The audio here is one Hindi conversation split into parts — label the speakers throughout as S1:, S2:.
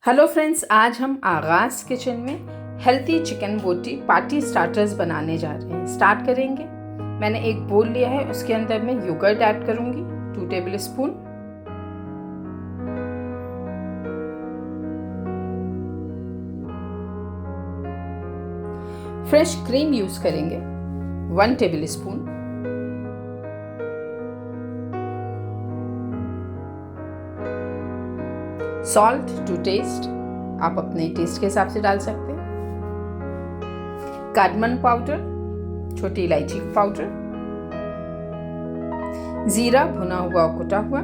S1: हेलो फ्रेंड्स, आज हम आगाज़ किचन में हेल्थी चिकन बोटी पार्टी स्टार्टर्स बनाने जा रहे हैं। स्टार्ट करेंगे। मैंने एक बोल लिया है, उसके अंदर मैं योगर्ट ऐड करूंगी 2 tablespoon. Fresh cream use करेंगे 1 tablespoon. Salt to taste, आप अपने टेस्ट के हिसाब से डाल सकते हैं। कार्डमम पाउडर, छोटी इलायची पाउडर, जीरा भुना हुआ और कुटा हुआ,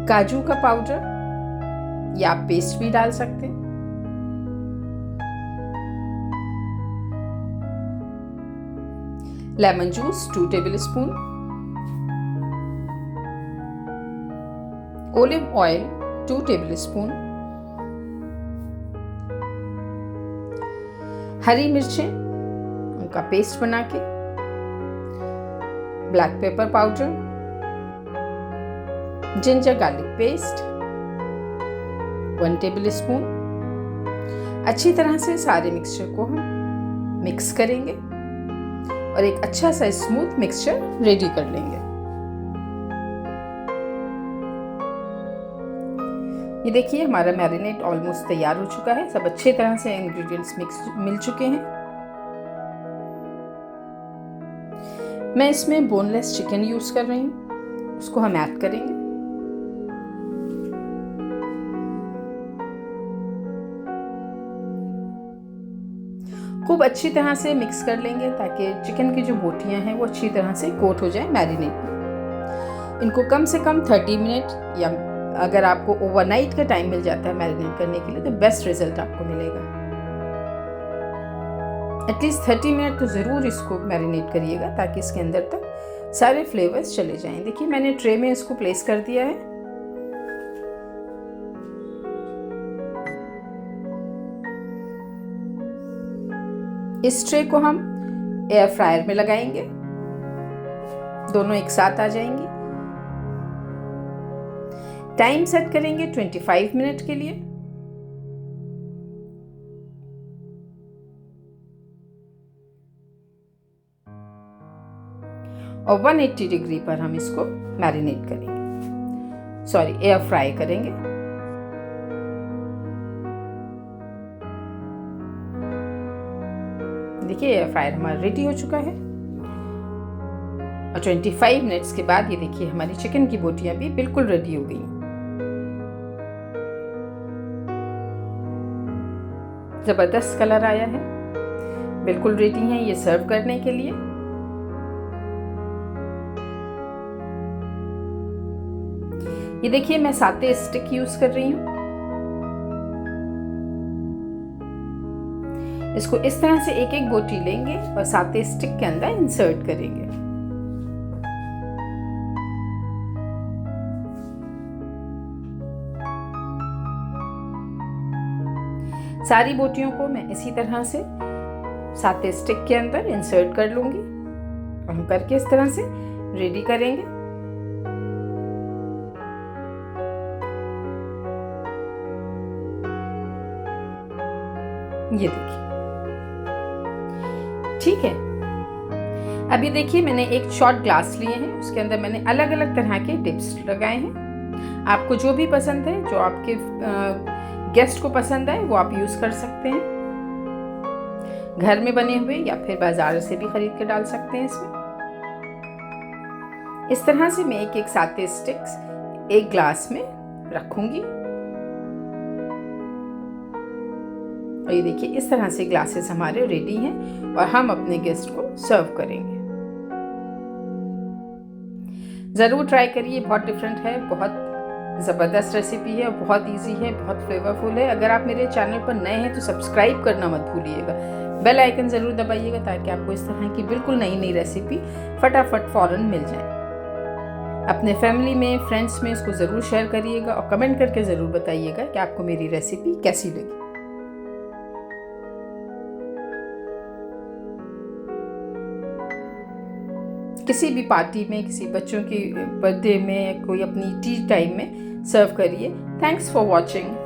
S1: काजू का पाउडर या आप पेस्ट भी डाल सकते हैं, lemon juice 2 tablespoon, olive oil 2 tablespoon, हरी मिर्चें उनका पेस्ट बना के, black pepper powder, ginger garlic paste 1 tablespoon. अच्छी तरह से सारे मिक्सचर को हम मिक्स करेंगे और एक अच्छा सा स्मूथ मिक्सचर रेडी कर लेंगे। ये देखिए, हमारा मैरिनेट ऑलमोस्ट तैयार हो चुका है। सब अच्छे तरह से इंग्रेडिएंट्स मिल चुके हैं। मैं इसमें बोनलेस चिकन यूज कर रही हूँ, उसको हम ऐड करेंगे। खूब अच्छी तरह से मिक्स कर लेंगे ताकि चिकन की जो बोटियां हैं वो अच्छी तरह से कोट हो जाए मैरिनेट में। इनको कम से कम 30 मिनट या अगर आपको ओवरनाइट का टाइम मिल जाता है मैरिनेट करने के लिए तो बेस्ट रिजल्ट आपको मिलेगा। एटलीस्ट 30 मिनट तो ज़रूर इसको मैरिनेट करिएगा ताकि इसके अंदर तक सारे फ्लेवर्स चले जाएं। देखिए, मैंने ट्रे में इसको प्लेस कर दिया है। इस ट्रे को हम एयर फ्रायर में लगाएंगे, दोनों एक साथ आ जाएंगी। टाइम सेट करेंगे 25 मिनट के लिए। और 180 डिग्री पर हम इसको मैरिनेट करेंगे, एयर फ्राई करेंगे। देखिए, एयर फ्रायर हमारा रेडी हो चुका है। और 25 मिनट्स के बाद ये देखिए, हमारी चिकन की बोटियां भी बिल्कुल रेडी हो गई। जबरदस्त कलर आया है, बिल्कुल रेडी है ये सर्व करने के लिए। ये देखिए, मैं साते स्टिक यूज कर रही हूं। इसको इस तरह से एक एक बोटी लेंगे और साते स्टिक के अंदर इंसर्ट करेंगे। सारी बोटियों को मैं इसी तरह से साते स्टिक के अंदर इंसर्ट कर लूंगी और हम करके इस तरह से रेडी करेंगे। ये देखिए, ठीक है। अब ये देखिए, मैंने एक शॉर्ट ग्लास लिए हैं, उसके अंदर मैंने अलग अलग तरह के डिप्स लगाए हैं। आपको जो भी पसंद है, जो आपके गेस्ट को पसंद आए, वो आप यूज कर सकते हैं। घर में बने हुए या फिर बाजार से भी खरीद के डाल सकते हैं इसमें। इस तरह से मैं एक एक साते स्टिक्स एक ग्लास में रखूंगी और ये देखिए, इस तरह से ग्लासेस हमारे रेडी हैं और हम अपने गेस्ट को सर्व करेंगे। ज़रूर ट्राई करिए, बहुत डिफरेंट है, बहुत ज़बरदस्त रेसिपी है, बहुत इजी है, बहुत फ्लेवरफुल है। अगर आप मेरे चैनल पर नए हैं तो सब्सक्राइब करना मत भूलिएगा। बेल आइकन ज़रूर दबाइएगा ताकि आपको इस तरह की बिल्कुल नई नई रेसिपी फटाफट फ़ौरन मिल जाए। अपने फैमिली में, फ्रेंड्स में इसको ज़रूर शेयर करिएगा और कमेंट करके ज़रूर बताइएगा कि आपको मेरी रेसिपी कैसी लगी। किसी भी पार्टी में, किसी बच्चों की बर्थडे में, कोई अपनी टी टाइम में सर्व करिए, थैंक्स फॉर वॉचिंग।